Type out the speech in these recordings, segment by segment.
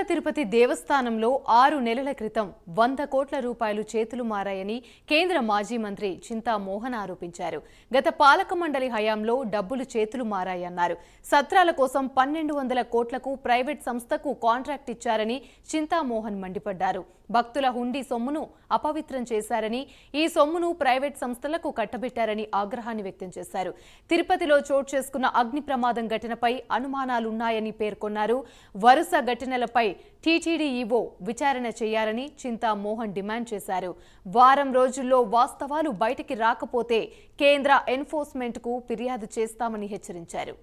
తిరుపతి దేవస్థానంలో 6 నెలల క్రితం 100 కోట్ల రూపాయలు చేతులు మారాయని కేంద్ర మాజీ మంత్రి చింతా మోహన్ ఆరోపించారు. గత పాలక మండలి హయాంలో డబ్బులు చేతులు మారాయన్నారు. సత్రాల కోసం 1200 కోట్లకు ప్రైవేట్ సంస్థకు కాంట్రాక్ట్ ఇచ్చారని చింతా మోహన్ మండిపడ్డారు. భక్తుల హుండీ సొమ్మును అపవిత్రం చేశారని, ఈ సొమ్మును ప్రైవేట్ సంస్థలకు కట్టబెట్టారని ఆగ్రహాన్ని వ్యక్తం చేశారు. తిరుపతిలో చోటు చేసుకున్న అగ్ని ప్రమాదం ఘటనపై అనుమానాలున్నాయని పేర్కొన్నారు. వరుస ఘటనలపై టీటీడీ ఈవో విచారణ చేయాలని చింతా మోహన్ డిమాండ్ చేశారు. వారం రోజుల్లో వాస్తవాలు బయటికి రాకపోతే కేంద్ర ఎన్ఫోర్స్మెంట్కు ఫిర్యాదు చేస్తామని హెచ్చరించారు.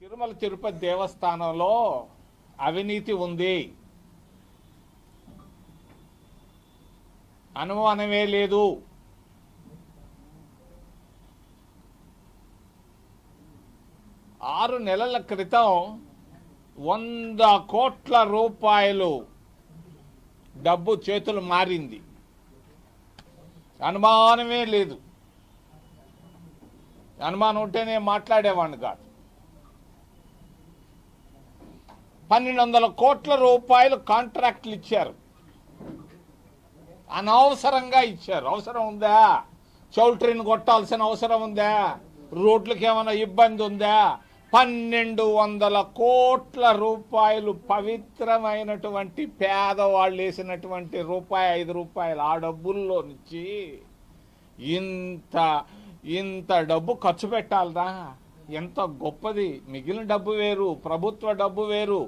తిరుమల తిరుపతి దేవస్థానంలో అవినీతి ఉంది, అనుమానమే లేదు. ఆరు నెలల క్రితం 100 కోట్ల రూపాయలు డబ్బు చేతులు మారింది, అనుమానమే లేదు. అనుమానం ఉంటేనే మాట్లాడేవాడిని కాదు. 1200 కోట్ల రూపాయలు కాంట్రాక్ట్లు ఇచ్చారు, అనవసరంగా ఇచ్చారు. అవసరం ఉందా? చౌల్ట్రీని కొట్టాల్సిన అవసరం ఉందా? రోడ్లకి ఏమైనా ఇబ్బంది ఉందా? 1200 కోట్ల రూపాయలు పవిత్రమైనటువంటి పేదవాళ్ళు వేసినటువంటి రూపాయి 5 రూపాయలు ఆ డబ్బుల్లో నుంచి ఇంత డబ్బు ఖర్చు పెట్టాలరా? ఎంత గొప్పది! మిగిలిన డబ్బు వేరు, ప్రభుత్వ డబ్బు వేరు.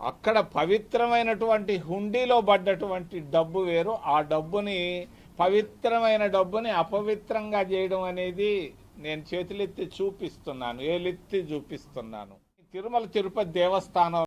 అక్కడ పవిత్రమైనటువంటి హుండీలో పడ్డటువంటి డబ్బు వేరు. ఆ డబ్బుని, పవిత్రమైన డబ్బుని అపవిత్రంగా చేయడం అనేది నేను చేతులెత్తి చూపిస్తున్నాను, ఏలెత్తి చూపిస్తున్నాను. తిరుమల తిరుపతి దేవస్థానం